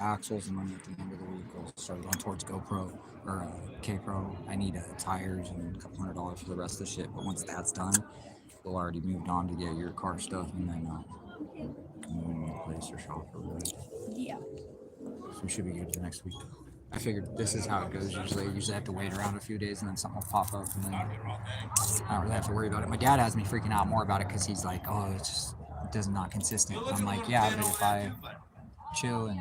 axles, and then at the end of the week I'll start going towards GoPro or K-Pro. I need tires and a couple $100 for the rest of the shit. But once that's done, we'll already moved on to get your car stuff, and then move to place or shop or whatever. Yeah. So we should be good for next week. I figured this is how it goes usually. I usually have to wait around a few days, and then something will pop up, and then I don't really have to worry about it. My dad has me freaking out more about it because he's like, oh, it does not consistent. I'm like, yeah, but if I chill and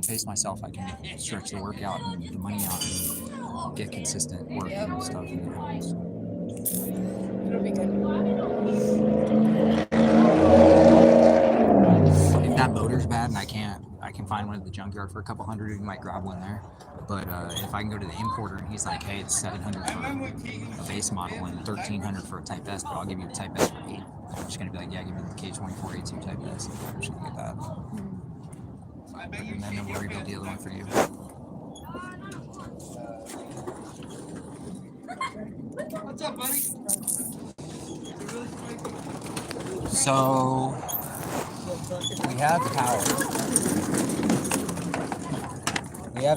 pace myself, I can stretch the workout and the money out and get consistent work and stuff. And it happens. It'll be good. If that motor's bad and I can find one at the junkyard for a couple $100, we might grab one there. But if I can go to the importer and he's like, hey, it's $700 for a base model and $1,300 for a Type S, but I'll give you the Type S for $8. I'm just gonna be like, yeah, give me the K24A2 Type S. I'm just gonna get that. And then we'll rebuild the other one for you. What's up, buddy? So we have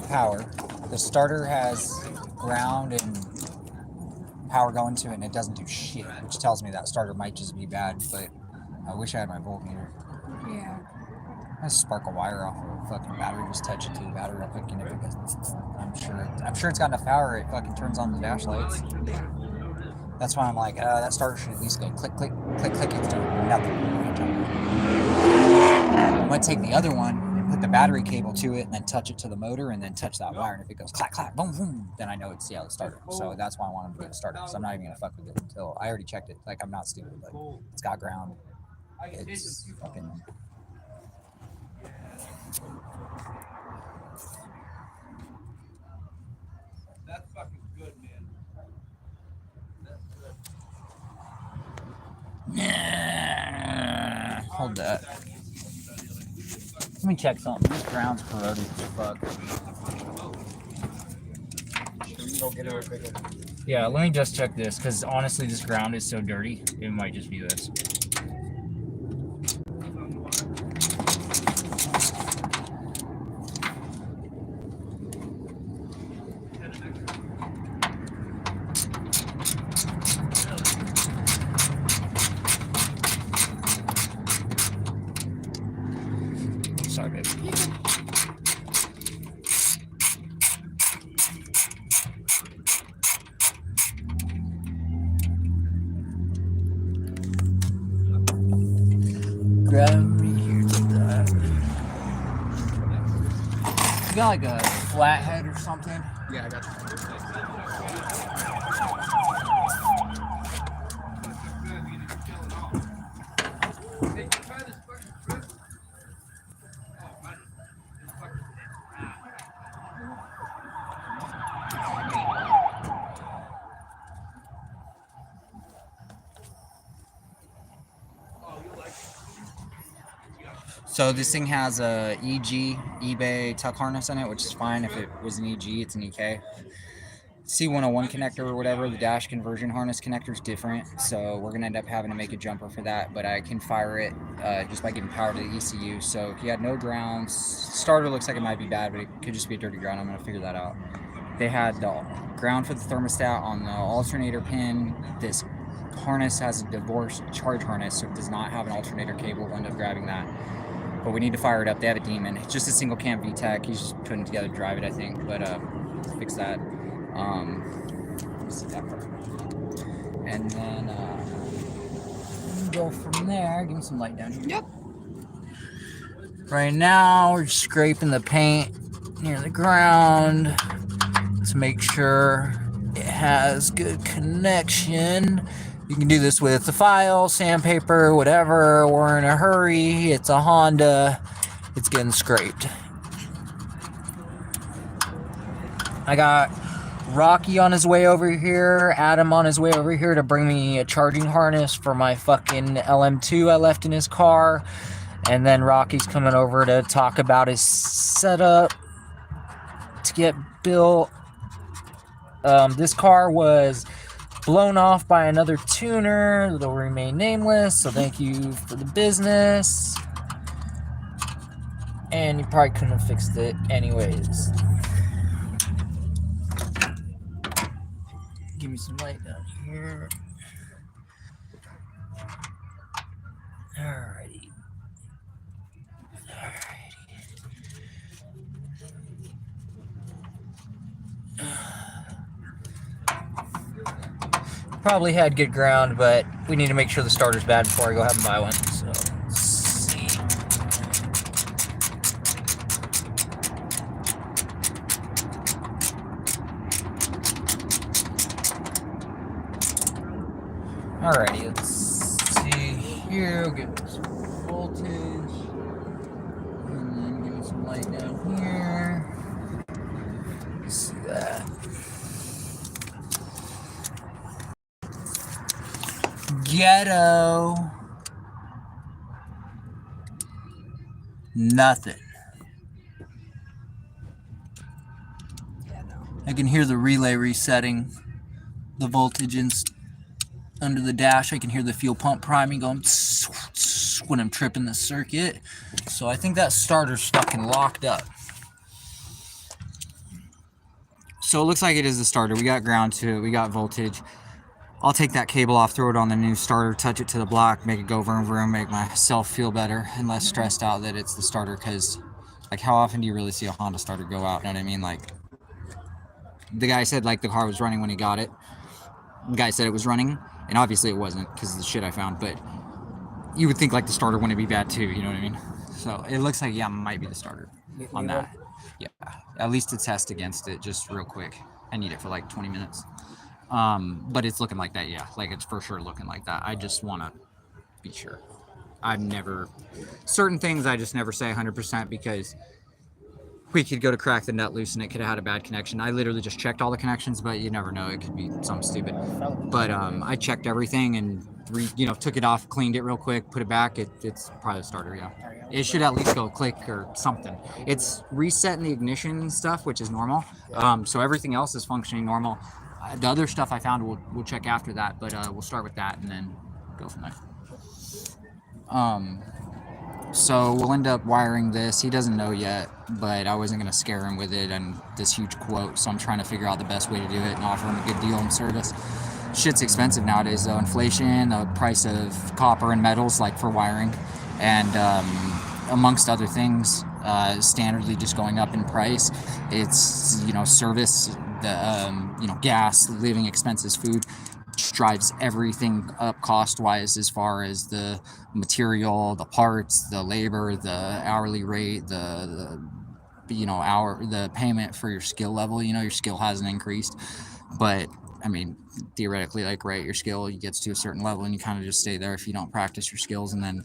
power. The starter has ground and power going to it, and it doesn't do shit, which tells me that starter might just be bad, but I wish I had my voltmeter. Yeah. I spark a wire off of a fucking battery, just touch it to the battery real quick, and if it gets, I'm sure it's got enough power, it fucking turns on the dash lights. That's why I'm like, that starter should at least go click, click, click, click. It's doing nothing. I'm going to take the other one and put the battery cable to it and then touch it to the motor and then touch that wire. And if it goes clack, clack, boom, boom, then I know it's the starter. So that's why I want him to get a starter, because I'm not even going to fuck with it until I already checked it. Like, I'm not stupid. Like, it's got ground. It's fucking... That's fucking good, man. Yeah. Hold that. Let me check something. This ground's corroded as fuck. Yeah, let me just check this, because honestly this ground is so dirty, it might just be this. Sorry, baby. Grab me here to that. You got like a flathead or something? Yeah, I got So this thing has a EG, eBay tuck harness in it, which is fine. If it was an EG, it's an EK. C101 connector or whatever, the dash conversion harness connector is different. So we're going to end up having to make a jumper for that, but I can fire it just by giving power to the ECU. So if you had no grounds, starter looks like it might be bad, but it could just be a dirty ground. I'm going to figure that out. They had the ground for the thermostat on the alternator pin. This harness has a divorced charge harness, so it does not have an alternator cable. We'll end up grabbing that. But we need to fire it up. They have a Demon. It's just a single cam VTEC. He's just putting it together to drive it, I think. But fix that. See that part. And then go from there. Give me some light down here. Yep. Right now, we're scraping the paint near the ground to make sure it has good connection. You can do this with a file, sandpaper, whatever. We're in a hurry. It's a Honda. It's getting scraped. I got Rocky on his way over here, Adam on his way over here to bring me a charging harness for my fucking LM2 I left in his car. And then Rocky's coming over to talk about his setup to get built. This car was blown off by another tuner that'll remain nameless, so thank you for the business. And you probably couldn't have fixed it anyways. Give me some light down here. Alrighty. Probably had good ground, but we need to make sure the starter's bad before I go have and buy one. So let's see. Alrighty, let's see here. We'll get some voltage. And then give me some light down here. Let's see that. Ghetto. Nothing. Yeah, no. I can hear the relay resetting the voltage under the dash. I can hear the fuel pump priming going when I'm tripping the circuit. So I think that starter's fucking locked up. So it looks like it is the starter. We got ground to it. We got voltage. I'll take that cable off, throw it on the new starter, touch it to the block, make it go vroom vroom, make myself feel better and less stressed out that it's the starter. Because, like, how often do you really see a Honda starter go out? You know what I mean? Like, the guy said, like, the car was running when he got it. The guy said it was running, and obviously it wasn't because of the shit I found. But you would think, like, the starter wouldn't be bad too. You know what I mean? So it looks like, yeah, might be the starter on that. Yeah, at least to test against it just real quick. I need it for like 20 minutes. But it's looking like that, yeah. Like, it's for sure looking like that. I just want to be sure. I've never... Certain things I just never say 100% because we could go to crack the nut loose and it could have had a bad connection. I literally just checked all the connections, but you never know. It could be something stupid. But I checked everything and, took it off, cleaned it real quick, put it back. It's probably a starter, yeah. It should at least go click or something. It's resetting the ignition and stuff, which is normal. So everything else is functioning normal. The other stuff I found we'll check after that, but we'll start with that and then go from there. So we'll end up wiring this. He doesn't know yet, but I wasn't going to scare him with it and this huge quote, so I'm trying to figure out the best way to do it and offer him a good deal and service. Shit's expensive nowadays though. Inflation, the price of copper and metals, like for wiring, and amongst other things, standardly just going up in price. It's, service, the gas, living expenses, food drives everything up cost-wise as far as the material, the parts, the labor, the hourly rate, the payment for your skill level. Your skill hasn't increased, but I mean, theoretically, like, right, your skill gets to a certain level and you kind of just stay there if you don't practice your skills, and then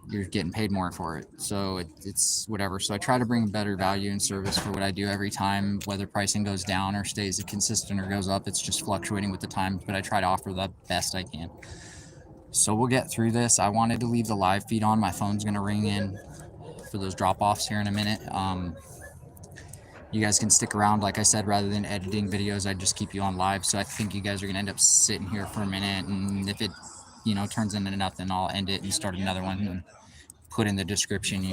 you're getting paid more for it. So it's whatever. So I try to bring better value and service for what I do every time, whether pricing goes down or stays consistent or goes up. It's just fluctuating with the time, but I try to offer the best I can. So we'll get through this. I wanted to leave the live feed on. My phone's going to ring in for those drop-offs here in a minute. You guys can stick around. Like I said, rather than editing videos, I just keep you on live. So I think you guys are going to end up sitting here for a minute, and if it turns into nothing, I'll end it and start another one and put in the description,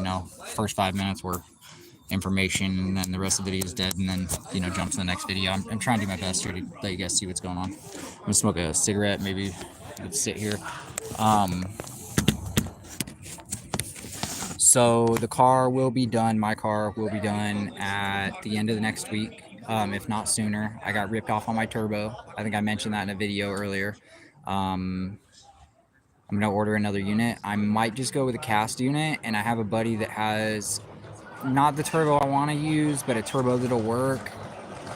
first 5 minutes were information, and then the rest of the video is dead, and then, jump to the next video. I'm trying to do my best here to let you guys see what's going on. I'm gonna smoke a cigarette, maybe sit here. So the car will be done. My car will be done at the end of the next week, if not sooner. I got ripped off on my turbo. I think I mentioned that in a video earlier. I'm going to order another unit. I might just go with a cast unit, and I have a buddy that has not the turbo I want to use, but a turbo that'll work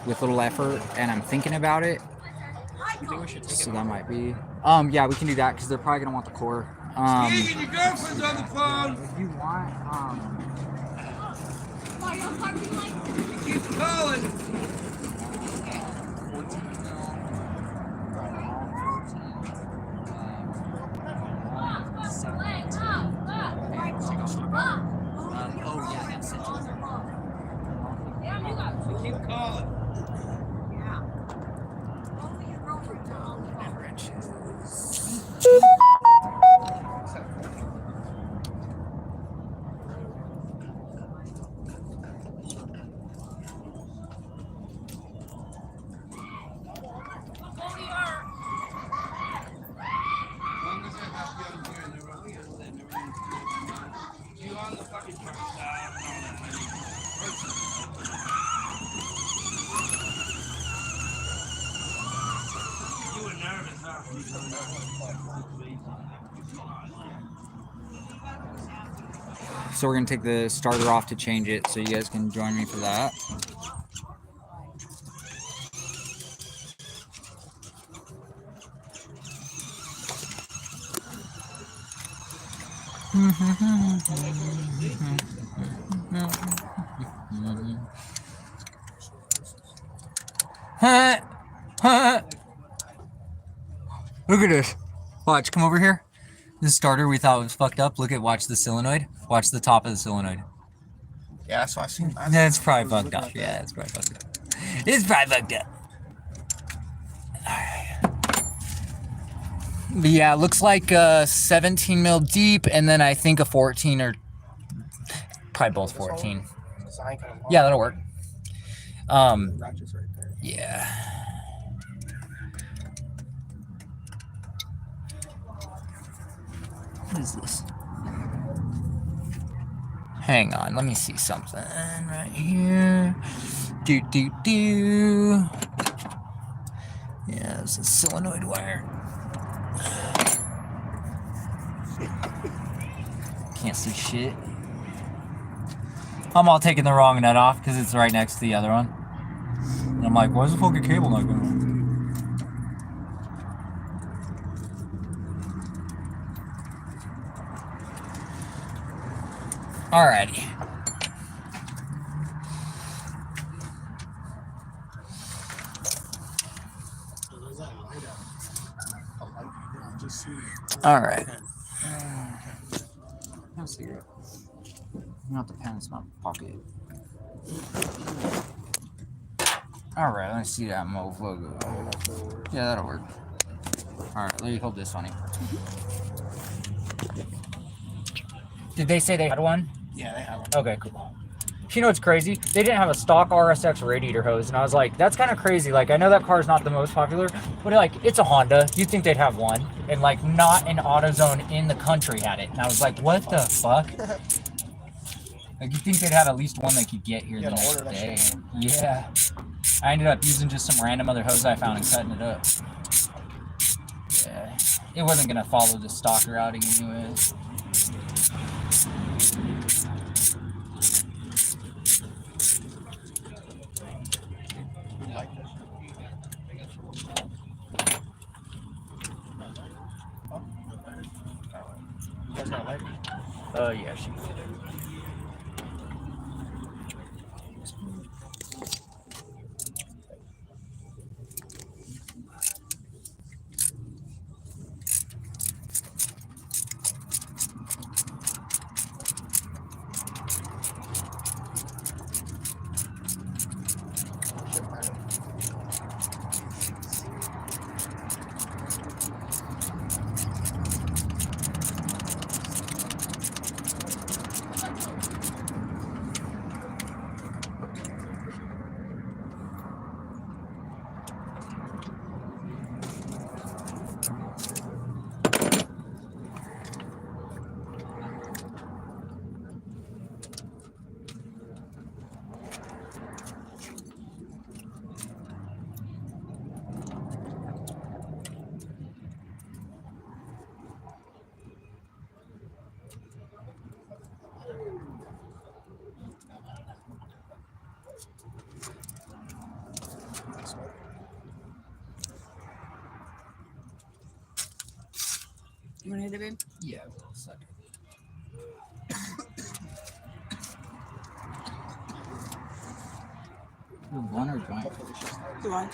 with little effort, and I'm thinking about it. So that might be... yeah, we can do that, because they're probably going to want the core. Steve, your girlfriend's on the phone. If you want, Keep calling. Keep calling. So we're gonna take the starter off to change it, so you guys can join me for that. Look at this. Watch, come over here. This starter we thought was fucked up. Watch the solenoid. Watch the top of the solenoid. Yeah, so I seen that. Yeah, it's probably bugged up. Yeah, it's probably bugged up. It's probably bugged up. Alright. But yeah, it looks like 17 mil deep, and then I think a 14 or probably both 14. Yeah, that'll work. Yeah. What is this? Hang on, let me see something right here. Do. Yeah, it's a solenoid wire. Can't see shit. I'm all taking the wrong nut off because it's right next to the other one. And I'm like, why's the fucking cable not going? Alrighty. Alright. No cigarette. Not the pen, it's my pocket. Alright, let me see that mofo. Yeah, that'll work. Alright, let me hold this funny. Did they say they had one? Yeah, they have one. Okay, cool. You know what's crazy? They didn't have a stock RSX radiator hose, and I was like, that's kind of crazy. Like, I know that car's not the most popular, but like, it's a Honda. You'd think they'd have one, and like, not an AutoZone in the country had it. And I was like, what the fuck? Like, you'd think they'd have at least one they could get here the next day. Yeah. I ended up using just some random other hose I found and cutting it up. Yeah. It wasn't gonna follow the stock routing anyways. Yeah, she did. You want to hit it, babe? Yeah, a second. One or joint? Go on.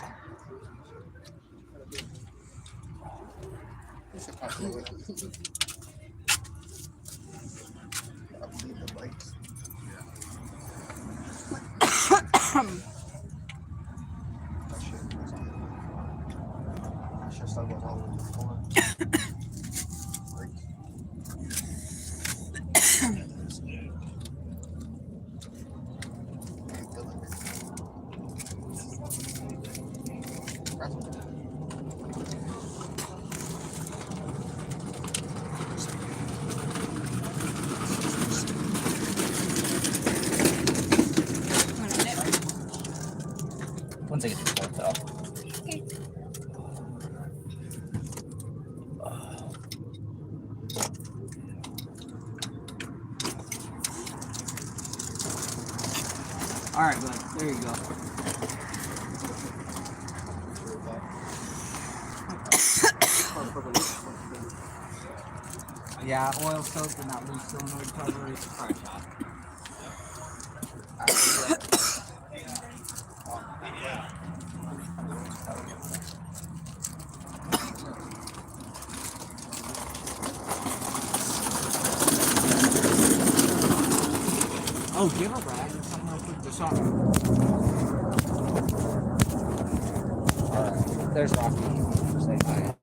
Once I get this bolt off. Okay. All right, bud. There you go. Yeah, oil soaked and that loose solenoid cover is a crash shot. Oh, give her, Brad. There's something real quick to shop. Alright, there's Rocky. Say hi.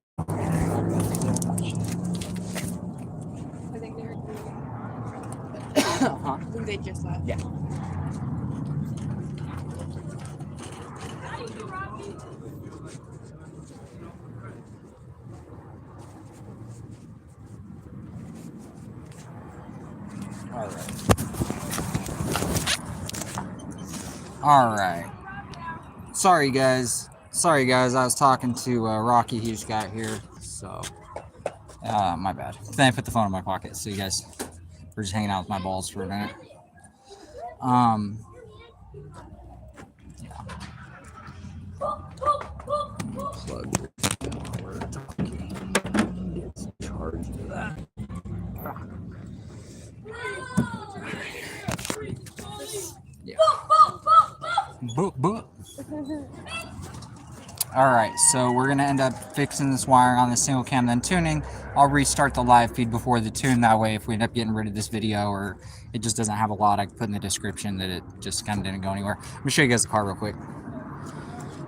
I think they're Huh? I think they just left. Yeah. Alright. Sorry guys. I was talking to Rocky. He just got here. So, my bad. Then I put the phone in my pocket. So you guys were just hanging out with my balls for a minute. Yeah. Plug your we're talking. Get some charge to that. Yeah. Boop, boop. Alright, so we're going to end up fixing this wiring on the single cam, then tuning. I'll restart the live feed before the tune. That way, if we end up getting rid of this video or it just doesn't have a lot, I can put in the description that it just kind of didn't go anywhere. Let me show you guys the car real quick.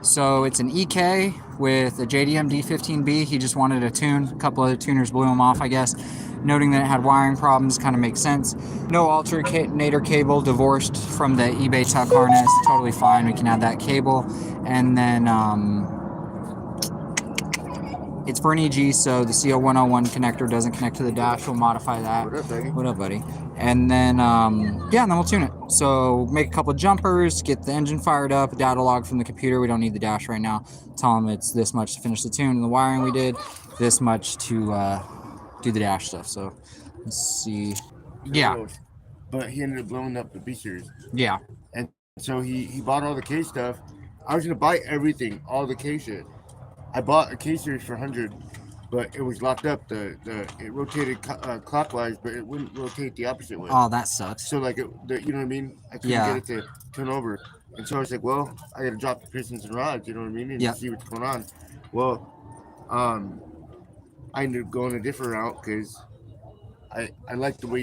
So it's an EK with a JDM D15b. He just wanted a tune. A couple other tuners blew him off, I guess. Noting that it had wiring problems kind of makes sense. No alternator cable, divorced from the eBay tuck harness. Totally fine. We can add that cable. And then it's for an EG, so the CO101 connector doesn't connect to the dash. We'll modify that. What up, buddy? What up, buddy? And then, yeah, and then we'll tune it. So make a couple jumpers, get the engine fired up, data log from the computer. We don't need the dash right now. Tell them it's this much to finish the tune and the wiring we did, this much to do the dash stuff. So let's see. Yeah. But he ended up blowing up the B series. Yeah. And so he bought all the K stuff. I was gonna buy everything, all the K shit. I bought a K series for 100, but it was locked up. It rotated clockwise, but it wouldn't rotate the opposite way. Oh, that sucks. So like you know what I mean? I couldn't get it to turn over, and so I was like, well, I gotta drop the pistons and rods. You know what I mean? And see what's going on. Well, I ended up going a different route because I like the way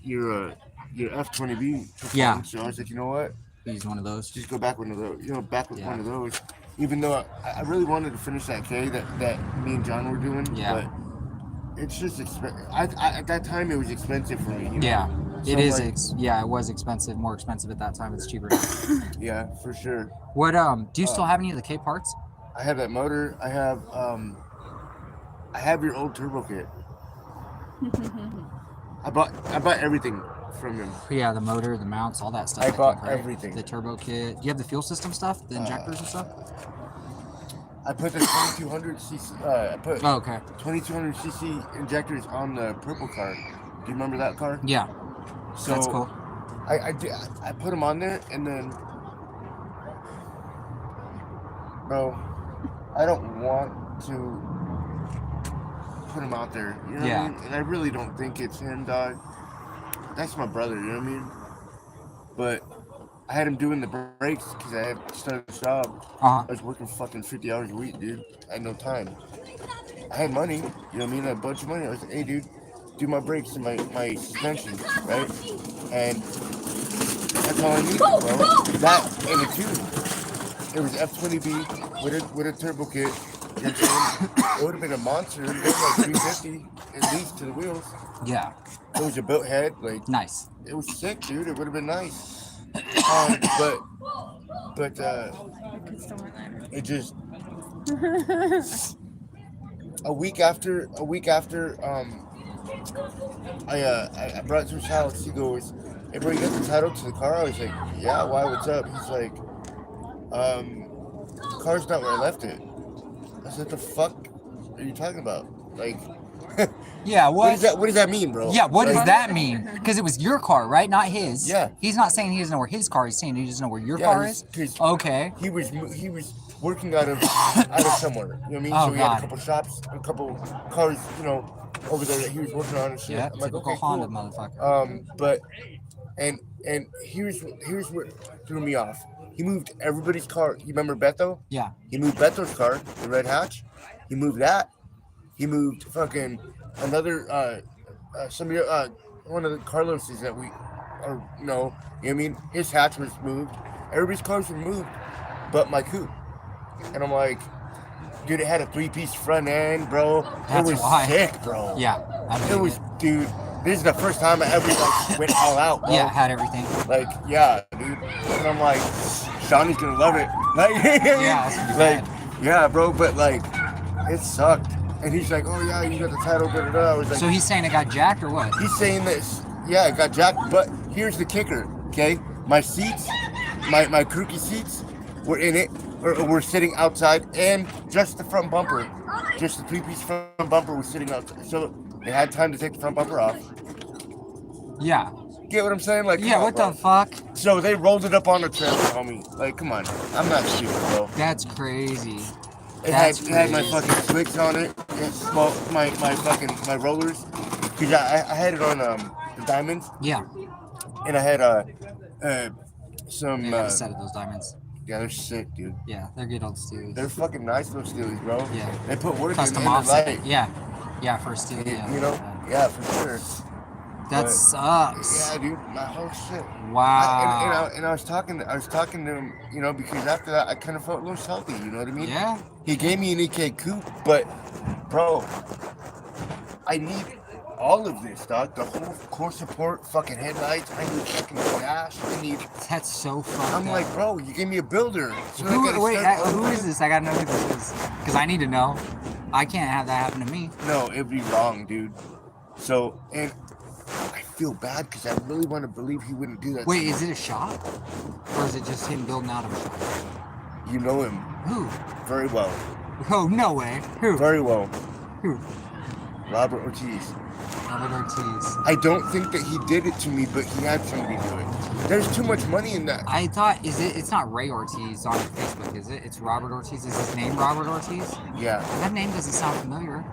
your F20B performs. Yeah. So I was like, you know what? Use one of those. Just go back with one of those. You know, back with one of those. Even though I really wanted to finish that K that me and John were doing. Yeah. But it's just expensive. At that time, it was expensive for me. You know? Yeah. So it is. It was expensive. More expensive at that time. It's cheaper now. Yeah, for sure. What do you still have any of the K parts? I have that motor. I have your old turbo kit. I bought everything from him. Yeah, the motor, the mounts, all that stuff. I bought think, right? everything. The turbo kit. Do you have the fuel system stuff? The injectors and stuff? I put the 2200 cc. I put 2200 cc injectors on the purple car. Do you remember that car? Yeah. So that's cool. I put them on there, and then, bro, I don't want to put him out there. You know what I mean? And I really don't think it's him, dog. That's my brother, you know what I mean? But I had him doing the brakes because I had started this job. I was working fucking 50 hours a week, dude. I had no time. I had money, you know what I mean? I had a bunch of money. I was like, hey, dude, do my brakes and my suspension, right? And that's all I needed, bro. That and a tune. It was F20B with a turbo kit. You know what I'm saying? It would have been a monster. It would have been like 350 at least to the wheels. Yeah. It was a built head, like nice. It was sick, dude. It would have been nice. But it just a week after I brought it to his house. He goes, "Hey, bro, you got the title to the car?" I was like, "Yeah, why? What's up?" He's like, "The car's not where I left it." I said, "The fuck are you talking about? Like, Yeah, What does that mean, bro? Yeah, what does Like, that mean? Because it was your car, right? Not his. Yeah. He's not saying he doesn't know where his car is. He's saying he doesn't know where your Yeah, car he's- is. 'cause Okay. He was working out of somewhere. You know what I mean? Oh, So he had God. a couple shops, a couple cars, over there that he was working on and shit. Yeah, I'm like, typical okay, Honda cool. motherfucker. But here's what threw me off. He moved everybody's car. You remember Beto? Yeah. He moved Beto's car, the red hatch. He moved that. He moved fucking another one of the Carlos's that we are you know what I mean? His hatch was moved. Everybody's cars were moved, but my coupe. And I'm like, dude, it had a 3-piece front end, bro. That's it was why. sick, bro. Yeah. It was, dude. This is the first time I ever went all out, bro. Yeah, had everything. Like, yeah, dude. And I'm like, Shawnee's gonna love it. Like, Yeah, it's gonna be like, bad. yeah, bro. But like, it sucked. And he's like, oh yeah, you got the title, da da da. I was like, So he's saying it got jacked or what? he's saying this. Yeah, it got jacked. But here's the kicker, okay? My seats, my crookie seats, were in it, or were sitting outside, and just the front bumper, just the 3-piece front bumper was sitting outside. So they had time to take the front bumper off. Yeah. Get what I'm saying? Like, Yeah, come on, what bro. the fuck? So they rolled it up on the trailer, homie. Like, come on. I'm not stupid, bro. That's crazy. It had That's my crazy. fucking twigs on it. It had my rollers. Cause I had it on the diamonds, Yeah. and I had some They got a set of those diamonds. yeah, they're sick, dude. Yeah, they're good old steelies. They're fucking nice little steelies, bro. Yeah. They put work Custom in the offset. light. Yeah. Yeah, for a steel. You Yeah. know? Yeah, for sure. That but- sucks. Yeah, dude, my whole shit. Wow. And I was talking to him, because after that I kind of felt a little salty. You know what I mean? Yeah. He gave me an EK coupe, but bro, I need all of this, dog. The whole core support, fucking headlights. I need fucking dash. I need. That's so fucked I'm up. like, bro, you gave me a builder. So I gotta Who start who over. is this? I gotta know who this is. Because I need to know. I can't have that happen to me. No, it'd be wrong, dude. So, and I feel bad because I really want to believe he wouldn't do that. Wait, to me. is it a shop? Or is it just him building out of a shop? You know him Who? very well. Oh, no way. Who? Very well. Who? Robert Ortiz. Robert Ortiz. I don't think that he did it to me, but he had somebody do it. There's too much money in that. I thought, it's not Ray Ortiz on Facebook, is it? It's Robert Ortiz. Is his name Robert Ortiz? Yeah, That name doesn't sound familiar.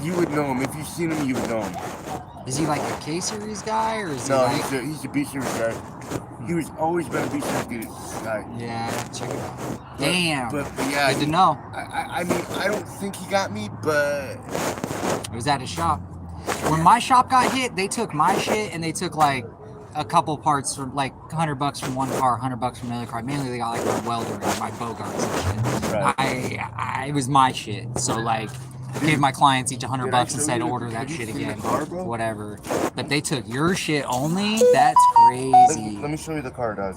you would know him. If you've seen him, you would know him. Is he like a K-Series guy, or is No, he like... he's a B-Series guy. He was always been a B-Series guy. Yeah, check it out. Damn. But yeah, Good to know. I mean, I don't think he got me, but It was at his shop. When my shop got hit, they took my shit and they took like a couple parts from like $100 from one car, $100 from another car. Mainly they got like my welder and my Bogarts and shit. Right. It was my shit. So like, I gave my clients each $100 Did I and show said you- order have that you shit seen the again, car, bro? whatever. But they took your shit only. That's crazy. let me show you the car, dog.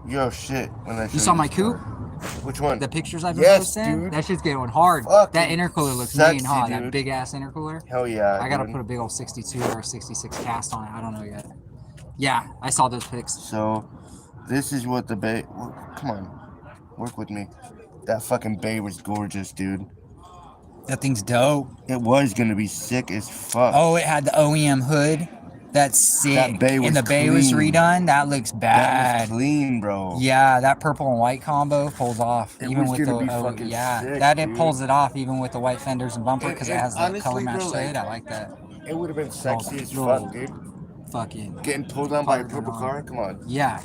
Yo, shit. When I show You saw my this car. coupe? Which one? The pictures I've been Yes, posting? dude. That shit's getting hard. Fucking That intercooler looks sexy, mean hot. That dude. big ass intercooler. Hell yeah. I gotta dude. put a big old 62 or 66 cast on it. I don't know yet. Yeah, I saw those pics. So, this is what the bay. Well, come on, work with me. That fucking bay was gorgeous, dude. That thing's dope. It was gonna be sick as fuck. Oh, it had the OEM hood. That's sick. That bay was and the bay was clean. redone. That looks that bad. was clean, bro. Yeah, that purple and white combo pulls off. It even was with gonna the be fucking yeah, sick, that it dude. pulls it off even with the white fenders and bumper And- because it and has that honestly, color match bro, to it. like- I like that. It would have been sexy as little- fuck, dude. Fucking Getting pulled on by a Fucking purple on. car. Come on. yeah.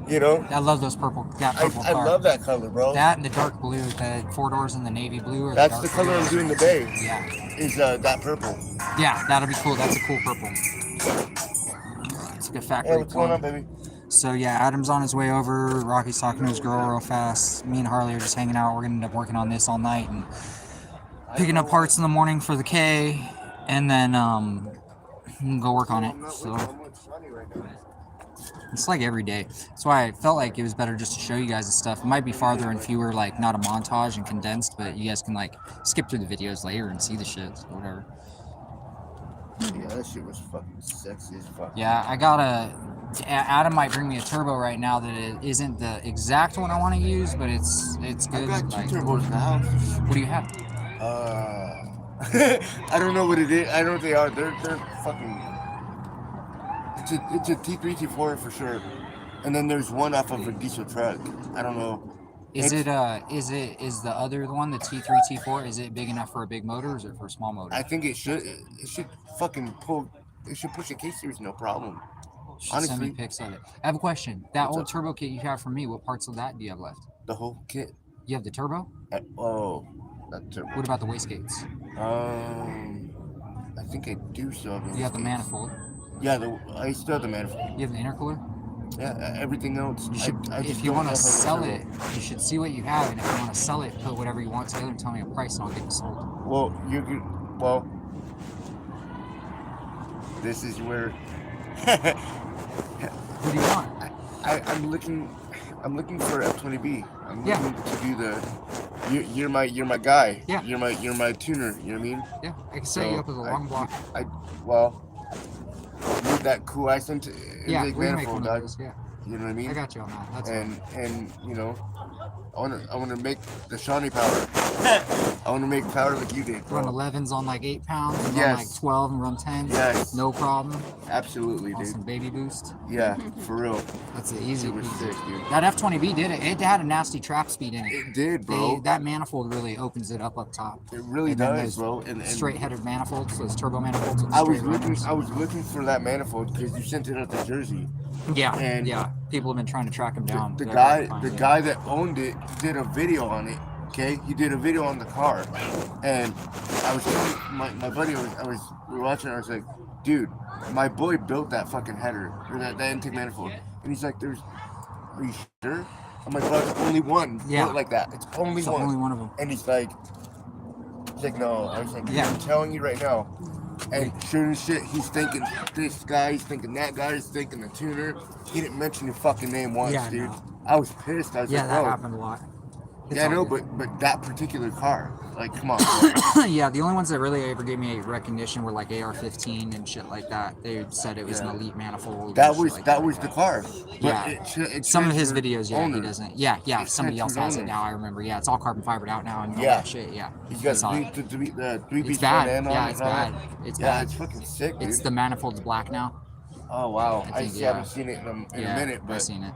You know. I love those purple. That purple I car. love that color, bro. That and the dark blue, the 4 doors and the navy blue. Or That's the, the dark color blue. I'm doing the bay. Yeah, Is that purple? yeah, that'll be cool. That's a cool purple. It's a good factory. Hey, what's going on, one. baby? So yeah, Adam's on his way over. Rocky's talking to his girl real fast. Me and Harley are just hanging out. We're gonna end up working on this all night and picking up parts in the morning for the K, and then go work on it. So it's like every day. That's why I felt like it was better just to show you guys the stuff. It might be farther and fewer, like not a montage and condensed, but you guys can like skip through the videos later and see the shit, so whatever. Yeah, that shit was fucking sexy as fuck. Yeah, I gotta. Adam might bring me a turbo right now that it isn't the exact one I want to use, but it's I good. got two Like, turbos in the house. what do you have? I don't know what it is. I don't know what they are. They're fucking. It's a T3 T4 for sure, and then there's one off of a diesel truck. I don't know. Is the other one, the T3 T4, is it big enough for a big motor or is it for a small motor? I think it should fucking pull. It should push a K series no problem. Should send me pics of it. I have a question. That old turbo kit you have from me, what parts of that do you have left? The whole kit. You have the turbo? Oh, that turbo. What about the wastegates? I think I do still have. You have the manifold. Yeah, I still have the manifold. You have the intercooler? Yeah, everything else. You should, if you want to sell it, you should see what you have, and if you want to sell it, put whatever you want together and tell me a price, and I'll get it sold. Well, you could. Well, this is where. What do you want? I'm looking for F20B. I'm looking to do the. You're my guy. Yeah. You're my tuner. You know what I mean? Yeah, I can set you up with a long block. With that cool accent. Yeah, we can make manifold, one of those. Yeah. You know what I mean? I got you on that. That's and you know, I wanna make the Shawnee power. I wanna make power like you did, bro. Run 11s on like 8 pounds, and Yes. run like 12 and run 10. Yes. No problem. Absolutely, dude. Awesome baby boost. Yeah, for real. That's an easy. Super sick, dude. That F20B did it. It had a nasty trap speed in it. It did, bro. That manifold really opens it up top. It really And then does, those bro. And straight-headed manifolds, those turbo manifolds. With the I was straight runners. looking for that manifold because you sent it out to Jersey. Yeah, and yeah. People have been trying to track him down. The They're hard to find, the guy that owned it did a video on it. Okay, he did a video on the car, and I was telling my buddy, we were watching. I was like, dude, my boy built that fucking header or that intake manifold, and he's like, are you sure? I'm like, well, it's only one built like that. It's only one. Only one of them. And he's like, no. I was like, Yeah. I'm telling you right now. And sure as shit, he's thinking this guy, he's thinking that guy, he's thinking the tuner. He didn't mention your fucking name once, Yeah, dude. no. I was pissed. I was like, Yeah, that bro. happened a lot. It's Yeah, I all know, good. but that particular car, like, come on. Bro. Yeah, the only ones that really ever gave me a recognition were like AR-15 and shit like that. They said it was an elite manifold. That and shit was like that was the car. But Yeah. it Some of his transferred videos, he owners. doesn't. Yeah, It somebody else transferred has it owners. now. I remember. Yeah, it's all carbon fibered out now and all Yeah. that shit. Yeah, He's got I saw it. the three It's piece bad. front end on Yeah, it it's and all bad. that. It's Yeah, bad. it's fucking sick, dude. It's the manifold's black now. Oh wow, I think, haven't seen it in a minute, I've but seen it.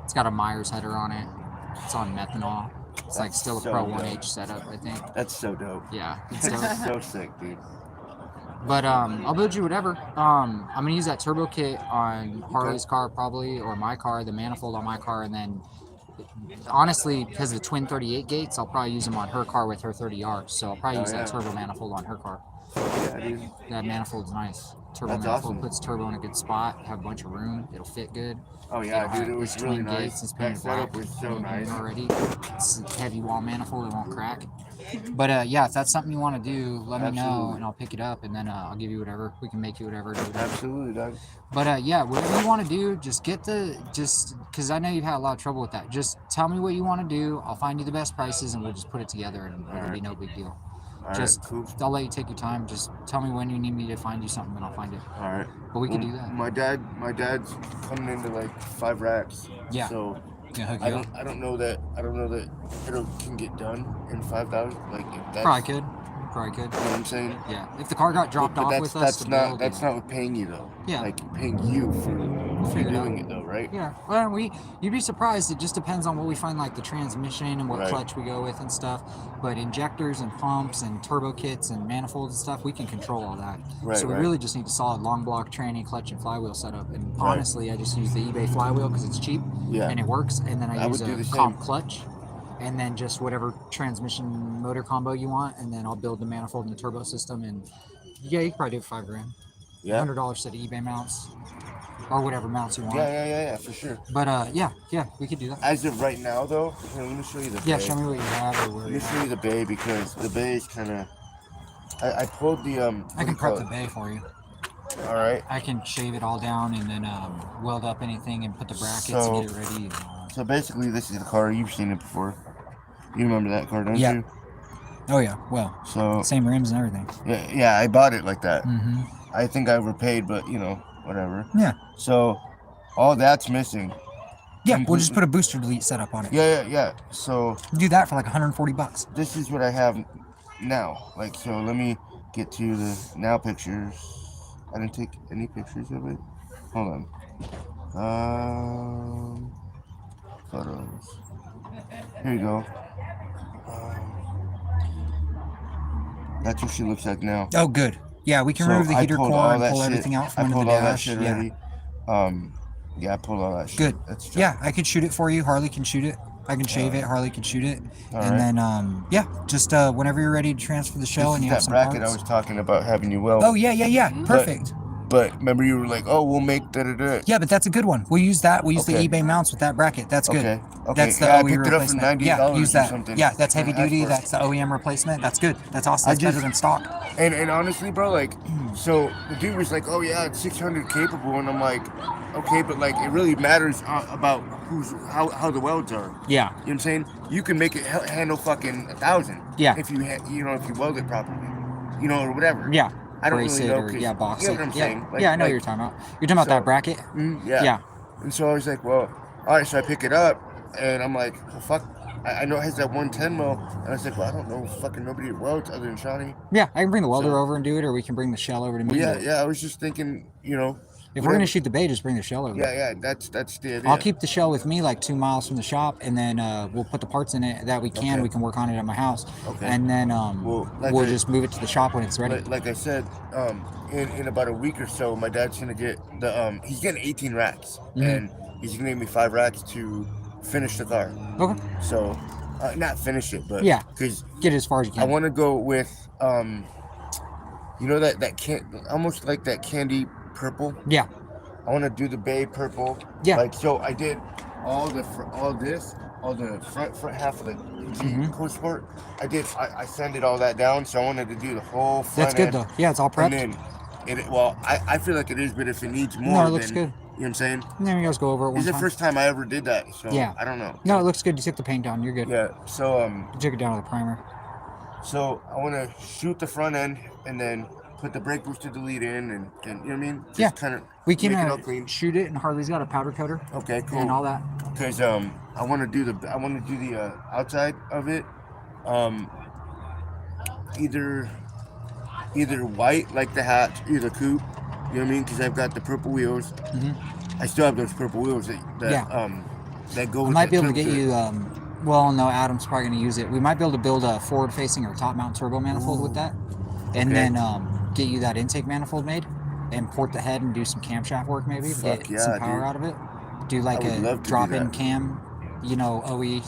It's got a Myers header on it. It's on methanol. It's like still a so Pro dope. 1H setup, I think. that's so dope. Yeah, it's That's dope. so sick, dude. But I'll build you whatever. I'm gonna use that turbo kit on Harley's car probably, or my car, the manifold on my car, and then honestly, because of the twin 38 gates, I'll probably use them on her car with her 30Rs. So I'll probably use that turbo manifold on her car. Yeah, dude. That manifold's nice. Turbo That's manifold awesome. puts turbo in a good spot, have a bunch of room, it'll fit good. Oh yeah, It'll dude, have it was these really twin nice. gates, it's That painted setup black was so nice. already. It's a heavy wall manifold, it won't crack. But yeah, if that's something you want to do, let me know Absolutely. and I'll pick it up, and then I'll give you whatever. We can make you whatever. Do whatever. Absolutely, dog. But yeah, whatever you want to do, just because I know you've had a lot of trouble with that. Just tell me what you want to do. I'll find you the best prices, and we'll just put it together, and it'll be no big deal. All Just right, cool. I'll let you take your time. Just tell me when you need me to find you something, and I'll find it. All right. But we can do that. My dad's coming into like 5 racks. Yeah. So Can hook I you up. don't know that it can get done in 5,000. Like if that's Probably could. You know what I'm saying? Yeah. If the car got dropped But off that's with us, that's to not build, that's yeah. not what paying you though. Yeah. Like paying you for figure it doing out. it though, right? Yeah, well, you'd be surprised. It just depends on what we find, like the transmission and what Right. clutch we go with and stuff. But injectors and pumps and turbo kits and manifolds and stuff, we can control all that. Right, so we right. really just need a solid long block tranny, clutch, and flywheel setup. And Right. honestly, I just use the eBay flywheel because it's cheap Yeah. and it works. And then I I use would do a the same. comp clutch. And then just whatever transmission motor combo you want, and then I'll build the manifold and the turbo system. And yeah, you can probably do it for $5,000. Yeah. $100 set of eBay mounts, or whatever mounts you want. Yeah, for sure. But yeah, we could do that. As of right now though, here, let me show you the Yeah, bay. show me what you have or where Let you me show you the bay because the bay is kind of. I pulled the I can prep the bay for you. All right. I can shave it all down and then weld up anything and put the brackets So- and get it ready. And all that. So basically, this is the car. You've seen it before. You remember that car, don't Yeah. you? Oh yeah, well, So same rims and everything. yeah, I bought it like that. Mm-hmm. I think I overpaid, but whatever. Yeah. So all that's missing. Yeah, we'll just put a booster delete setup on it. Yeah. So Do that for like $140. this is what I have now. Like, so let me get to the now pictures. I didn't take any pictures of it. Hold on. Photos. Here you go. That's what she looks like now. Oh, good. Yeah, we can remove the heater core and pull everything out from under the dash. I pulled all that shit already. Yeah, I pulled all that shit. Good. That's just, Yeah, I could shoot it for you. Harley can shoot it. I can shave it. Harley can shoot it. And then, yeah, just whenever you're ready to transfer the shell and you have that some bracket parts. I was talking about having you weld. Oh, yeah. Perfect. But remember you were like, oh, we'll make da-da-da. Yeah, but that's a good one. We'll use that. We'll use the eBay mounts with that bracket. That's good. Okay. That's the Yeah, I OE picked it up for replacement. $90 Yeah, use or that. something. Yeah, that's heavy Yeah, duty. that's That's the OEM replacement. That's good. That's awesome. That's better than stock. And honestly, bro, like, so the dude was like, oh yeah, it's 600 capable, and I'm like, okay, but like, it really matters about how the welds are. Yeah. You know what I'm saying? You can make it handle fucking 1,000. Yeah. If you if you weld it properly, or whatever. Yeah. I don't Brace really it know. or, yeah, box you know it. what I'm Yeah. saying? Like, Yeah, I know what you're talking about. You're talking about that bracket? Yeah. Yeah. And so I was like, well, all right, so I pick it up, and I'm like, well, fuck. I know it has that 110 mil, and I was like, well, I don't know fucking nobody welds other than Shawnee. Yeah, I can bring the welder over and do it, or we can bring the shell over to me. Yeah, I was just thinking, if we're gonna shoot the bay, just bring the shell over. Yeah, that's the idea. I'll keep the shell with me like 2 miles from the shop, and then we'll put the parts in it that we can. Okay. We can work on it at my house, Okay. and then we'll just move it to the shop when it's ready. Like I said, in about a week or so, my dad's gonna get he's getting 18 racks, and he's gonna give me 5 racks to finish the car. Okay. So, not finish it, but because get it as far as you can. I want to go with that almost like that candy purple. Yeah. I want to do the bay purple. Yeah. Like, so I did all the front half of the Co-Sport. I sanded all that down, so I wanted to do the whole front. That's good end. though. Yeah, it's all prepped. And then I feel like it is, but if it needs more, no, it looks good. You know what I'm saying? And then we guys go over it one It's the time. first time I ever did that, so Yeah. I don't know. No, it looks good. You took the paint down. You're good. Yeah. So You took it down with the primer. So I want to shoot the front end and then put the brake booster delete in, and you know what I mean? Just kind of we can make it all clean. shoot it, and Harley's got a powder coater. Okay, cool. And all that. Because I want to do the outside of it, either white like the hatch, either coupe. You know what I mean? Because I've got the purple wheels. I still have those purple wheels that go. I with might be able to turbo get kit. you. Well, no, Adam's probably going to use it. We might be able to build a forward-facing or top-mount turbo manifold with that, and then get you that intake manifold made, and port the head and do some camshaft work maybe, Fuck get some power out of it. Do like I would love a to do drop-in that. cam, OE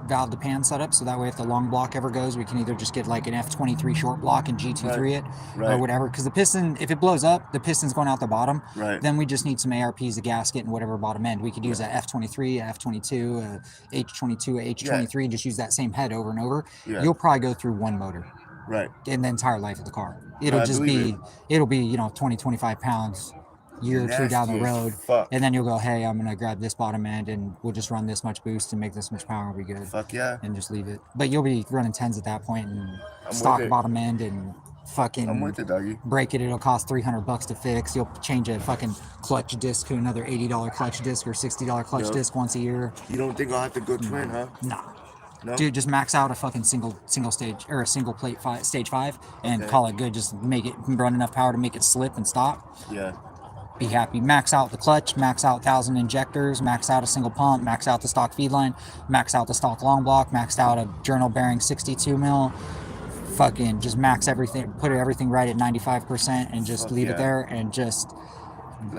valve to pan setup, so that way if the long block ever goes, we can either just get like an F23 short block and G23 it, or whatever. Because the piston, if it blows up, the piston's going out the bottom. Right. Then we just need some ARPs, a gasket, and whatever bottom end. We could use a F23, a F22, a H22, a H23, and just use that same head over and over. Yeah. You'll probably go through one motor Right. in the entire life of the car. It'll I just believe be, it'll be 20, 25 pounds, year or two down the Nasty as road, fuck. and then you'll go, hey, I'm gonna grab this bottom end, and we'll just run this much boost and make this much power, and we'll be good. Fuck yeah. And just leave it. But you'll be running 10s at that point, and I'm stock with it. bottom end, and fucking I'm with it, doggy. break it. It'll cost $300 to fix. You'll change a fucking clutch disc to another $80 clutch disc or $60 clutch Yep. disc once a year. You don't think I'll have to go twin, huh? Nah. No. Dude, just max out a fucking single stage or a single plate stage 5 and Okay. call it good. Just make it run enough power to make it slip and stop. Yeah. Be happy. Max out the clutch, max out 1,000 injectors, max out a single pump, max out the stock feed line, max out the stock long block, maxed out a journal bearing 62 mil. Fucking just max everything, put everything right at 95% and just leave it there and just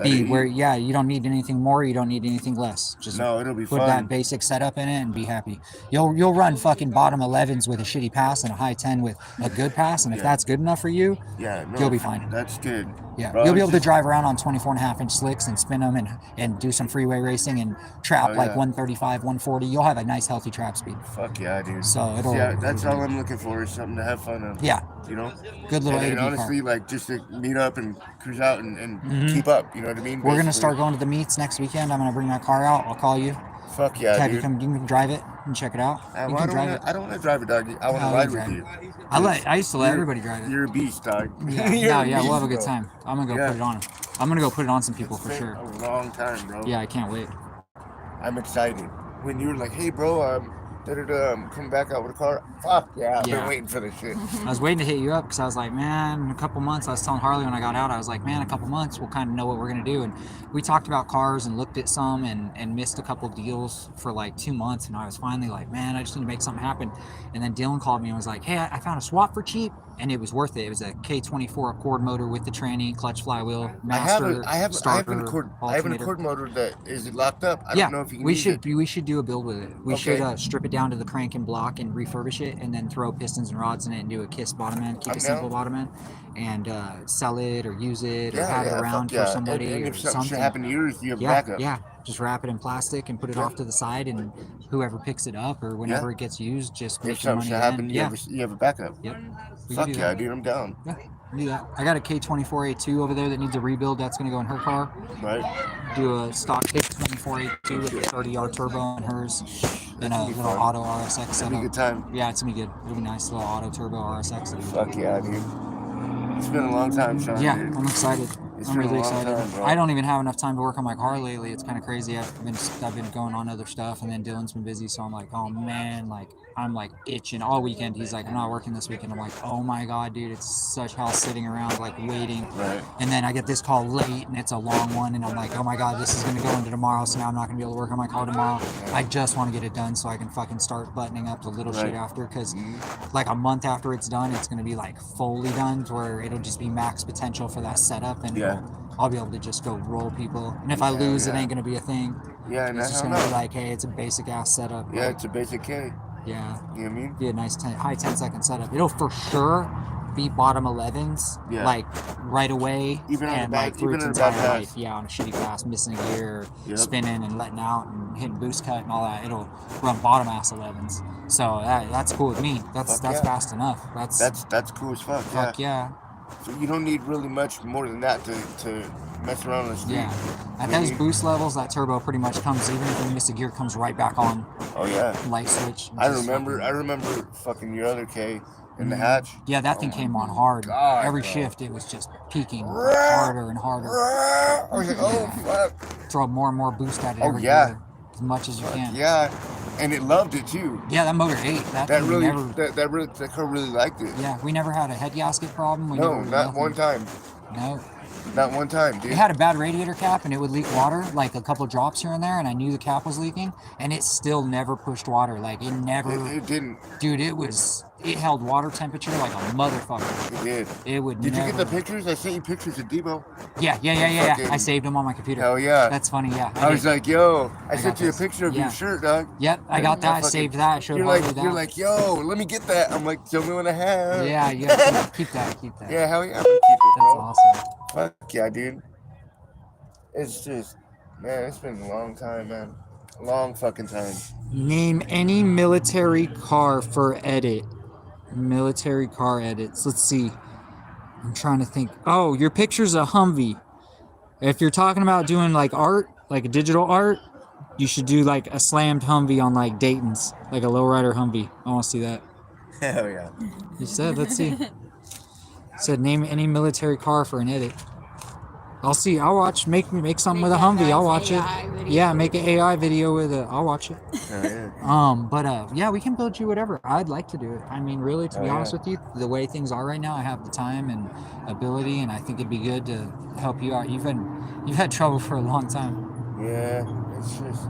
be where, you don't need anything more, you don't need anything less. Just it'll be put fun. that basic setup in it and be happy. You'll run fucking bottom 11s with a shitty pass and a high 10 with a good pass, and if that's good enough for you, you'll be fine. That's good. Yeah, Bro, you'll be it's able to drive around on 24.5-inch slicks and spin them and do some freeway racing and trap like 135, 140. You'll have a nice healthy trap speed. Fuck yeah, dude. So it'll. Yeah, that's all I'm looking for is something to have fun on. Yeah. You know? Good little and A to B honestly, car. like just to meet up and cruise out and keep up. You know what I mean? We're gonna Basically. start going to the meets next weekend. I'm gonna bring my car out. I'll call you. Fuck yeah, Have dude. you come? You can drive it and check it out. Well, You can drive it. I don't want to drive it, doggy. I want to No, ride you with drive you. I used to let everybody drive it. You're a beast, dog. Yeah, You're no, a yeah, we'll have a beast, good bro. time. I'm gonna go Yeah. put it on. I'm gonna go put it on some people It's for been sure. a long time, bro. Yeah, I can't wait. I'm excited. When you were like, hey, bro, come back out with a car. Fuck yeah, I've Yeah. been waiting for this shit. I was waiting to hit you up because I was like, man, in a couple months, I was telling Harley when I got out, I was like, man, a couple months, we'll kind of know what we're going to do. And we talked about cars and looked at some and missed a couple deals for like 2 months. And I was finally like, man, I just need to make something happen. And then Dylan called me and was like, hey, I found a swap for cheap. And it was worth it. It was a K24 Accord motor with the tranny, clutch flywheel, master, I have an alternator. Accord motor that is locked up. I Yeah, don't know if you can we use should it. we should do a build with it. We Okay. should strip it down to the crank and block and refurbish it, and then throw pistons and rods in it and do a KISS bottom end, keep I'm it simple down. bottom end, and sell it or use it or Yeah, have it yeah, around fuck yeah. for somebody And or if something something. should happen to yours, you have Yeah, backup. yeah. Just wrap it in plastic and put it Yeah. off to the side, and whoever picks it up or whenever it gets used, just If make your something money should then. happen, Yeah, you have a backup. yep. We can Fuck do yeah, that. dude, I'm down. Yeah, we can do that. I got a K24A2 over there that needs a rebuild. That's going to go in her car. Right? Do a stock K24A2 with a 30R turbo in hers, and a That'd be little fun. auto RSX That'd be a setup. good time. Yeah, it's gonna be good. It'll be nice little auto turbo RSX. Fuck yeah, dude. It's been a long time, Sean. Yeah, dude. I'm excited. It's I'm been a really long excited. time, bro. I don't even have enough time to work on my car lately. It's kind of crazy. I've been going on other stuff, and then Dylan's been busy, so I'm like, oh man, like I'm like itching all weekend. He's like, I'm not working this weekend. I'm like, oh my god, dude, it's such hell sitting around like waiting. Right. And then I get this call late, and it's a long one, and I'm like, oh my god, this is gonna go into tomorrow, so now I'm not gonna be able to work on my car tomorrow. I just want to get it done so I can fucking start buttoning up the little shit Right. after, because like a month after it's done, it's gonna be like fully done, to where it'll just be max potential for that setup, and Yeah. I'll be able to just go roll people. And if I Yeah, lose, it yeah. ain't gonna be a thing. Yeah, and It's I just don't gonna be know. like, hey, it's a basic ass setup. Yeah, but it's a basic K. yeah, You know what I mean? be a nice high 10-second setup. It'll for sure be bottom 11s, Yeah. like right away, Even on the and back- like through even its on the back entire half. life. Yeah, on a shitty glass, missing a gear, Yep. spinning and letting out and hitting boost cut and all that. It'll run bottom ass 11s. So that's cool with me. That's Fuck yeah. fast enough. That's cool as fuck. fuck yeah. So you don't need really much more than that to mess around on the street. Yeah. At those boost levels, that turbo pretty much comes, even if you miss a gear, comes right back on. Oh yeah. Light switch. I Just remember fucking your other K in the hatch. Yeah, that thing Oh came my on hard. God, Every bro. shift, it was just peaking harder and harder. I was like, oh fuck. Throw more and more boost at it. Oh, every yeah. gear, as much as you can. Yeah. And it loved it too. Yeah, that motor ate. That That thing really never. that car really liked it. Yeah, we never had a head gasket problem. We No, never, not nothing. one time. No. Not one time, dude. It had a bad radiator cap and it would leak water, like a couple drops here and there, and I knew the cap was leaking, and it still never pushed water. Like it never. It didn't. Dude, it held water temperature like a motherfucker. It did. It would Did never. you get the pictures? I sent you pictures of Debo. Yeah. Fucking- I saved them on my computer. Hell yeah. That's funny, yeah. I was did. like, yo, I got sent you a this. picture of Yeah. your shirt, dog. Yep, I got that. I fucking- saved that. I showed You're Harley like, that. you're like, yo, let me get that. I'm like, show me what I have. Yeah, you gotta keep that. Keep that. Yeah, hell yeah, I'm gonna keep it, That's bro. awesome. Fuck yeah, dude. It's just, man, it's been a long time, man. Long fucking time. Name any military car for edit. Military car edits. Let's see. I'm trying to think. Oh, your picture's a Humvee. If you're talking about doing like art, like digital art, you should do like a slammed Humvee on like Dayton's, like a lowrider Humvee. I want to see that. Hell yeah. You said, let's see. Said name any military car for an edit. I'll see. I'll watch. Make something with a Humvee. I'll watch it. Yeah, make an AI video with it. I'll watch it. Hell yeah. But yeah, we can build you whatever. I'd like to do it. I mean, really, to be Oh, honest yeah. with you, the way things are right now, I have the time and ability, and I think it'd be good to help you out. You've had trouble for a long time. Yeah, it's just,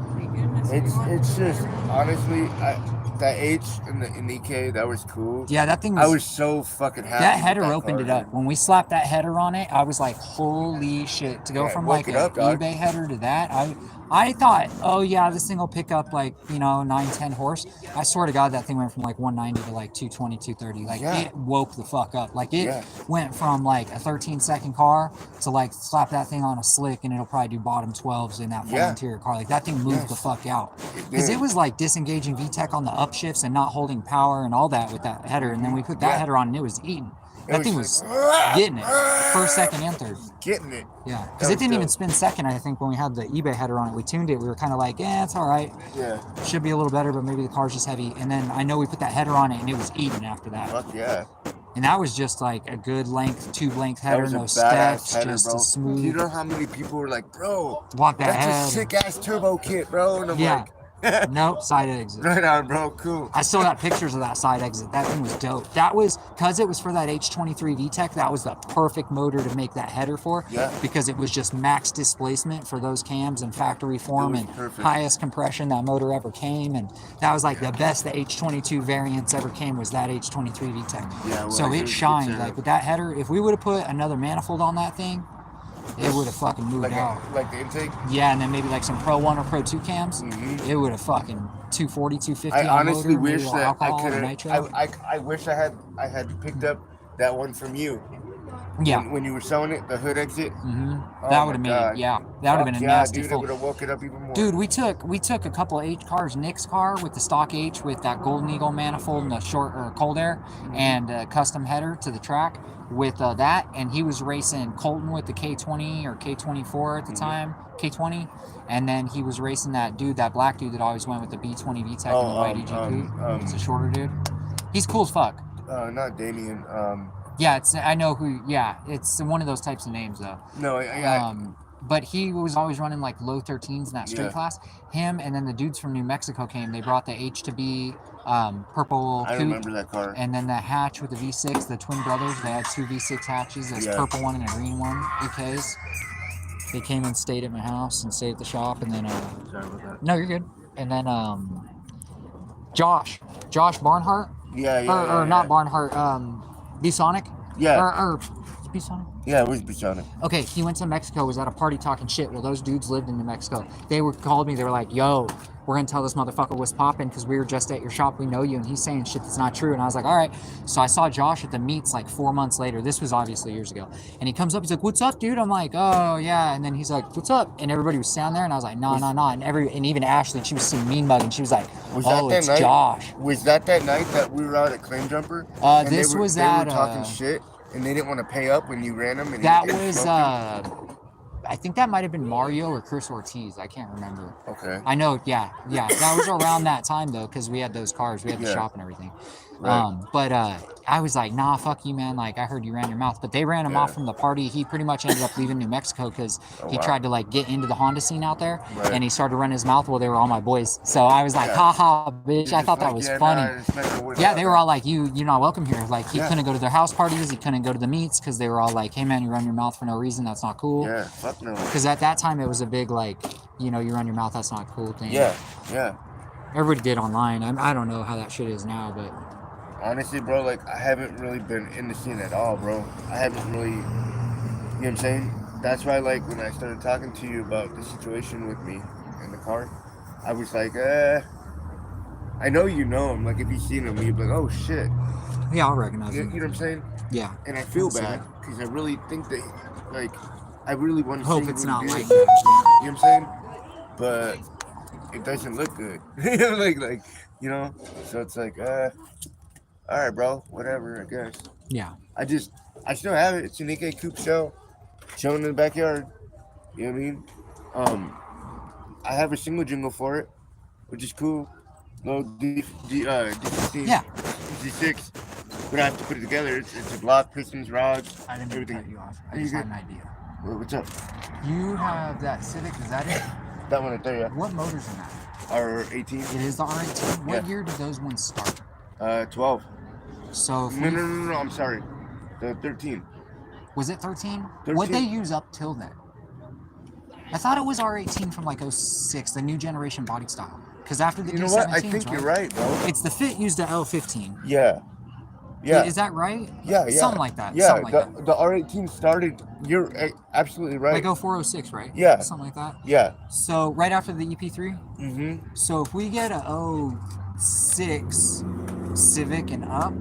it's just, honestly, that H in the EK, that was cool. Yeah, that thing was. I was so fucking happy. that with header that opened car, it up. dude. When we slapped that header on it, I was like, holy shit. To go Yeah, from woke like it an up, dog. eBay header to that, I thought, oh yeah, this thing will pick up like, 9-10 horse. I swear to God, that thing went from like 190 to like 220, 230. Like Yeah. it woke the fuck up. Like it Yeah. went from like a 13-second car to like slap that thing on a slick and it'll probably do bottom 12s in that full Yeah. interior car. Like that thing moved Yes. the fuck out. It Because did. it was like disengaging VTEC on the upshifts and not holding power and all that with that header. And then we put that Yeah. header on and it was eating. It That thing was getting it. First, second, and third. Getting it. Yeah. That Because it was didn't even dope. spin second, I think, when we had the eBay header on it. We tuned it. We were kind of like, it's all right. Yeah. Should be a little better, but maybe the car's just heavy. And then I know we put that header on it and it was eating after that. Fuck yeah. And that was just like a good length, tube length That header, was a no badass steps, header, just bro. a smooth. You know how many people were like, bro, Want that that's head. a sick ass turbo kit, bro. And I'm Yeah. like, Nope, side exit. Right on, bro. Cool. I still got pictures of that side exit. That thing was dope. That was, because it was for that H23 VTEC, that was the perfect motor to make that header for. Yeah. Because it was just max displacement for those cams in factory form and perfect. highest compression that motor ever came. And that was like the best the H22 variants ever came was that H23 VTEC. Yeah, well, so it shined. Like with that header, if we would have put another manifold on that thing, it would have fucking moved out. Like the intake? Yeah, and then maybe like some Pro 1 or Pro 2 cams, it would have fucking 240, 250 I on honestly motor, wish maybe that I alcohol could or have. nitro. I wish I had picked up that one from you. Yeah. When you were selling it, the hood exit. That would have made, yeah, that would have been a nasty dude, full. it would have woke it up even more. Dude, we took a couple of H cars, Nick's car with the stock H with that Golden Eagle manifold and the short or cold air and custom header to the track with that, and he was racing Colton with the K20 or K24 at the time, K20, and then he was racing that black dude that always went with the B20 VTEC and the white EGP. It's a shorter dude. He's cool as fuck. Not Damien. Yeah, I know who. Yeah, it's one of those types of names though. No, but he was always running like low 13s in that straight class. Him and then the dudes from New Mexico came. They brought the H2B purple I coupe, remember that car. and then the hatch with the V6. The twin brothers. They had two V6 hatches. This purple one and a green one. EKs. They came and stayed at my house and stayed at the shop, and then. Sorry about that. No, you're good. And then Josh Barnhart. Or not Barnhart. B-Sonic? Yeah. Or B-Sonic? Yeah, it was Bichonic. Okay, he went to Mexico, was at a party talking shit. Well, those dudes lived in New Mexico. They called me, they were like, yo, we're going to tell this motherfucker what's popping because we were just at your shop, we know you, and he's saying shit that's not true. And I was like, all right. So I saw Josh at the meets like 4 months later. This was obviously years ago. And he comes up, he's like, what's up, dude? I'm like, oh, yeah. And then he's like, what's up? And everybody was standing there, and I was like, no. And even Ashley, she was seeing mean mugging. She was like, it's night? Josh. Was that night that we were out at Claim Jumper? This was they at... were talking shit, and they didn't want to pay up when you ran them? And that was... I think that might have been Mario or Chris Ortiz. I can't remember. Okay. I know, yeah. That was around that time, though, because we had those cars. We had the shop and everything. Right. But I was like, nah, fuck you, man. Like, I heard you ran your mouth. But they ran him off from the party. He pretty much ended up leaving New Mexico because he tried to, like, get into the Honda scene out there. Right. And he started running his mouth while they were all my boys. So I was like, haha, bitch. I thought that was funny. Yeah, they were all like, you're not welcome here. Like, he couldn't go to their house parties. He couldn't go to the meets because they were all like, hey, man, you run your mouth for no reason. That's not cool. Yeah, fuck no. Because at that time, it was a big, like, you run your mouth. That's not a cool thing. Yeah. Everybody did online. I don't know how that shit is now, but... Honestly, bro, like, I haven't really been in the scene at all, bro. I haven't really, you know what I'm saying? That's why, like, when I started talking to you about the situation with me in the car, I was like, I know you know him. Like, if you've seen him, you'd be like, oh, shit. Yeah, I'll recognize him. You know what I'm saying? Yeah. And I feel bad, because I really think that, like, I really want to hope it's not like that. You know what I'm saying? But it doesn't look good. like, you know? So it's like, all right, bro, whatever, I guess. Yeah. I still have it. It's an EK Coupe shell, chilling in the backyard. You know what I mean? I have a single jingle for it, which is cool. Little D15, D6. But I have to put it together. It's a block, pistons, rods, I didn't everything. cut you off. I just had an idea. What's up? You have that Civic, is that it? That one right there, yeah. What motor's in that? R18. It is the R18. What year did those ones start? 12. So No, I'm sorry. The 13. Was it 13? 13. What'd they use up till then? I thought it was R18 from like 06, the new generation body style. Because after the You know D17s, what? I think you're right, bro. It's the Fit used the L15. Yeah. Is that right? Yeah. Something like that. Yeah, the R18 started, you're absolutely right. Like 04, 06, right? Yeah. Something like that. Yeah. So right after the EP3? Mm-hmm. So if we get a 06 Civic and up,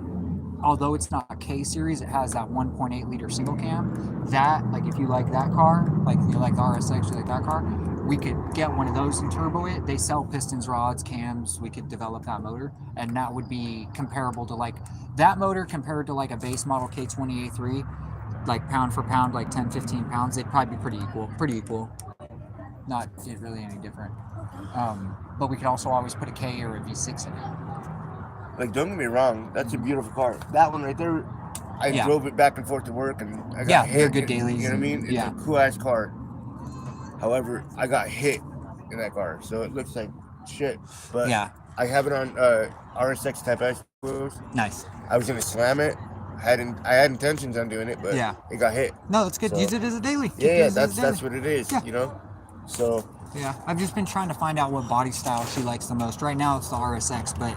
although it's not a K series, it has that 1.8 liter single cam. That, like if you like that car, like you like the RSX, you like that car, we could get one of those and turbo it. They sell pistons, rods, cams. We could develop that motor, and that would be comparable to like that motor compared to like a base model K20A3, like pound for pound, like 10, 15 pounds. They'd probably be pretty equal. Not really any different. But we could also always put a K or a V6 in it. Like, don't get me wrong, that's a beautiful car. That one right there, I drove it back and forth to work, and I got hit. They're good dailies. You know what I mean? It's a cool ass car. However, I got hit in that car, so it looks like shit. But Yeah, I have it on RSX Type S wheels. nice. I was gonna slam it. I had intentions on doing it, but Yeah. it got hit. No, that's good. So- Use it as a daily. Yeah, Use it as a that's daily. what it is. Yeah. You know. So Yeah, I've just been trying to find out what body style she likes the most. Right now it's the RSX, but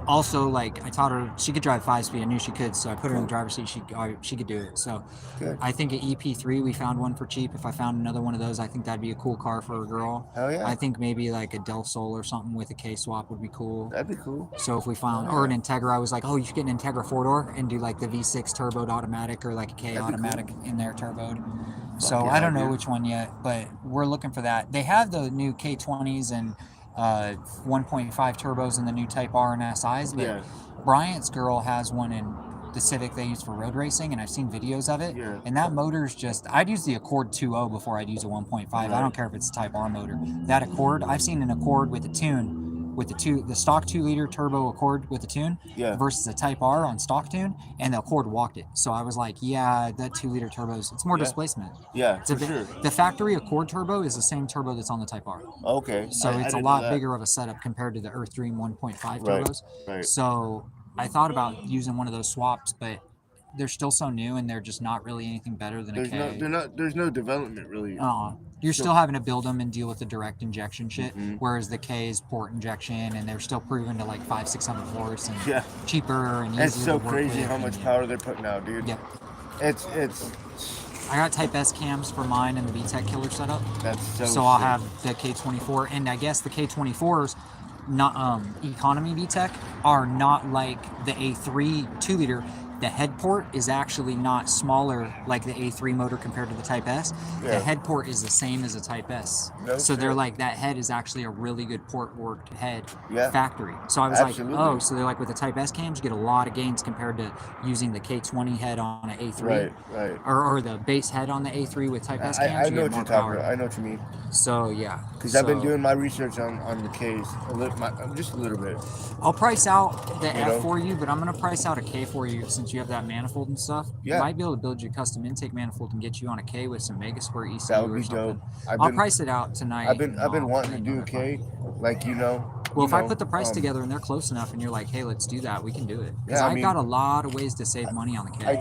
also like I taught her she could drive 5-speed. I knew she could, so I put her in the driver's seat. She could do it. So good. I think at EP3 we found one for cheap. If I found another one of those, I think that'd be a cool car for a girl. Hell yeah. I think maybe like a Del Sol or something with a K swap would be cool. That'd be cool. So if we found or an Integra, I was like, oh, you should get an Integra 4-door and do like the V6 turboed automatic or like a K That'd be automatic in there turboed. So Fuck yeah, I don't know dude. which one yet, but we're looking for that. They have the new K20s and 1.5 turbos in the new Type R and SIs, but Yeah. Bryant's girl has one in the Civic they use for road racing, and I've seen videos of it. Yeah. And that motor's just, I'd use the Accord 2.0 before I'd use a 1.5. I Right. don't care if it's a Type R motor. That Accord, I've seen an Accord with a tune, with the stock 2-liter turbo Accord with a tune Yeah. versus a Type R on stock tune, and the Accord walked it. So I was like, yeah, that 2-liter turbos, it's more Yeah. displacement. Yeah, It's a for bit, sure. The factory Accord turbo is the same turbo that's on the Type R. Okay. So I it's a didn't know lot that. bigger of a setup compared to the Earth Dream 1.5 Right, turbos. right. So I thought about using one of those swaps, but they're still so new and they're just not really anything better than a K. There's no development really. You're still having to build them and deal with the direct injection shit, Mhm. whereas the K is port injection and they're still proven to like 500-600 horse and Yeah. cheaper and easier It's so to work crazy with how much and- power they're putting out, dude. Yep. It's I got Type S cams for mine and the vtec killer setup. that's so. So I'll sick. have the K24, and I guess the K24s, not economy VTEC, are not like the A3 2-liter. The head port is actually not smaller like the A3 motor compared to the Type S. Yeah. The head port is the same as a Type S. No So they're shit. like, that head is actually a really good port worked head Yeah. factory. So I was Absolutely. like, oh, so they're like with the Type S cams, you get a lot of gains compared to using the K20 head on an A3. Right. Or the base head on the A3 with Type S cams. I you know get what more you're talking power. about. I know what you mean. So yeah, Because I've been doing my research on the Ks just a little bit. I'll price out the You F know? for you, but I'm gonna price out a K for you since you have that manifold and stuff. Yeah. Might be able to build you a custom intake manifold and get you on a K with some Mega Square ECU That would or be something. dope. I'll price it out tonight. I've been and wanting to I'll do a make K, like Well, if I know, put the price together and they're close enough, and you're like, "Hey, let's do that," we can do it. Because Yeah, I I mean- got a lot of ways to save money on the K. I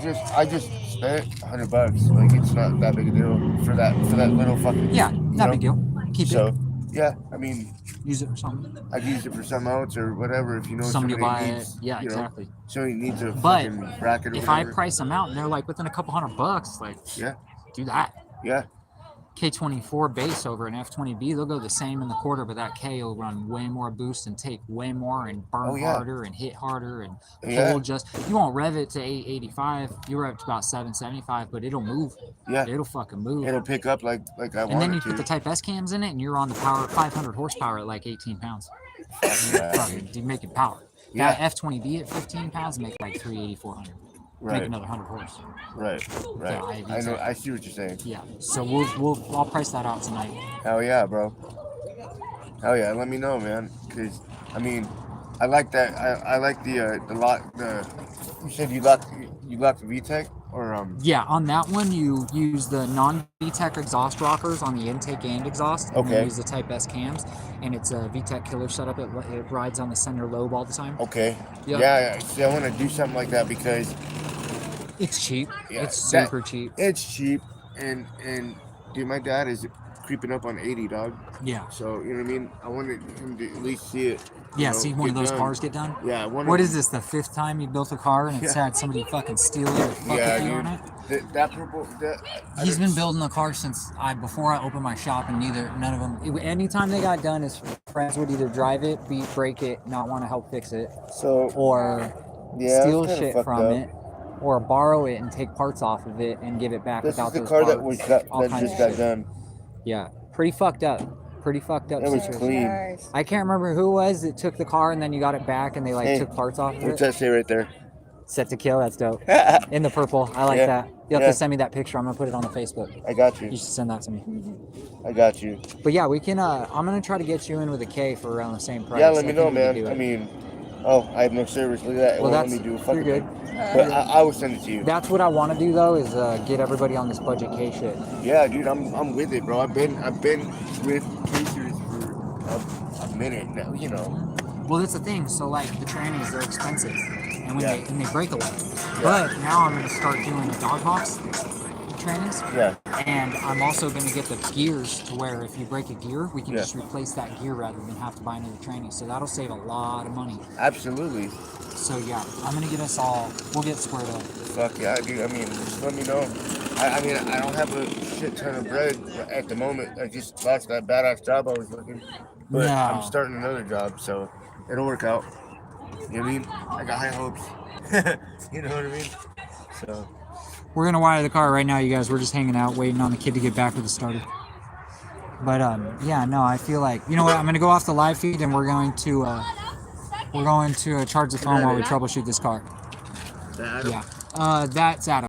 just spent $100. Like it's not that big a deal for that little fucking. Yeah, you not a know? big deal. Keep So it. yeah, I mean, Use it for something. I've used it for something else or whatever. If you know Somebody will buy needs, it. Yeah, you know, exactly. somebody needs a But fucking bracket or If I whatever. price them out and they're like within a couple $100, like, Yeah, do that. yeah, K24 base over an F20B, they'll go the same in the quarter, but that K will run way more boost and take way more and burn Oh, yeah. harder and hit harder and Yeah. hold just. You won't rev it to 885, you rev it to about 775, but it'll move. yeah. It'll fucking move. It'll pick up like I want And then it you to. put the Type S cams in it and you're on the power 500 horsepower at like 18 pounds. Yeah. Fucking, you make it power. Yeah. That F20B at 15 pounds make like 380, 400. Make Right, another 100 horse. right. Yeah, I know. I see what you're saying. Yeah. So I'll price that out tonight. Hell yeah, bro. Hell yeah. Let me know, man. Cause I mean, I like that. I like the lock. You said you locked the VTEC or Yeah, on that one you use the non-VTEC exhaust rockers on the intake and exhaust, and Okay. you use the Type S cams, and it's a VTEC killer setup. It rides on the center lobe all the time. okay. Yep. Yeah. See, I want to do something like that because It's cheap. Yeah, It's that- super cheap. it's cheap and dude, my dad is creeping up on 80, dog. Yeah. So you know what I mean. I wanted him to at least see it. you Yeah, know, see one of get those done. cars get done. Yeah. What is this? The 5th time you built a car and it's Yeah. had somebody fucking steal it or fuck Yeah, with you on dude. it? That purple. He's been building a car since before I opened my shop, and none of them. Anytime they got done, his friends would either drive it, break it, not want to help fix it, So or yeah, steal it's kinda shit fucked from up. it, or borrow it and take parts off of it and give it back This is without the those car parts. that was all that kinds just of got shit. done. Yeah, pretty fucked up. Pretty fucked up. It was situation. clean. Nice. I can't remember who it was that took the car and then you got it back and they like Hey, took parts off of What's it. that say right there? Set to kill. That's dope. In the purple. I like Yeah, that. You'll have yeah. to send me that picture. I'm gonna put it on the Facebook. I got you. You should send that to me. I got you. But yeah, we can. I'm gonna try to get you in with a K for around the same price. Yeah, let me I know, think we can man. do I it. mean, I have no service. Look at that. It Well, won't let me that's do a fucking you're good. thing. But I will send it to you. That's what I want to do though, is get everybody on this budget K shit. Yeah, dude, I'm with it, bro. I've been with Casers for a minute, you know. Well, that's the thing. So like the trannies, they're expensive, and when Yeah. they break a lot. But now I'm gonna start doing the dog hawks trannies. Yeah. And I'm also gonna get the gears to where if you break a gear, we can Yeah. just replace that gear rather than have to buy another tranny. So that'll save a lot of money. Absolutely. So yeah, I'm gonna get us all. We'll get squared up. Fuck yeah, dude. I mean, just let me know. I mean, I don't have a shit ton of bread at the moment. I just lost that badass job I was working. But No. I'm starting another job, so it'll work out. You know what I mean? I got high hopes. You know what I mean? So. We're gonna wire the car right now, you guys. We're just hanging out, waiting on the kid to get back with the starter. But yeah, no, I feel like, you know what? I'm gonna go off the live feed and we're going to charge the phone while we troubleshoot this car. Adam? Yeah. That's Adam.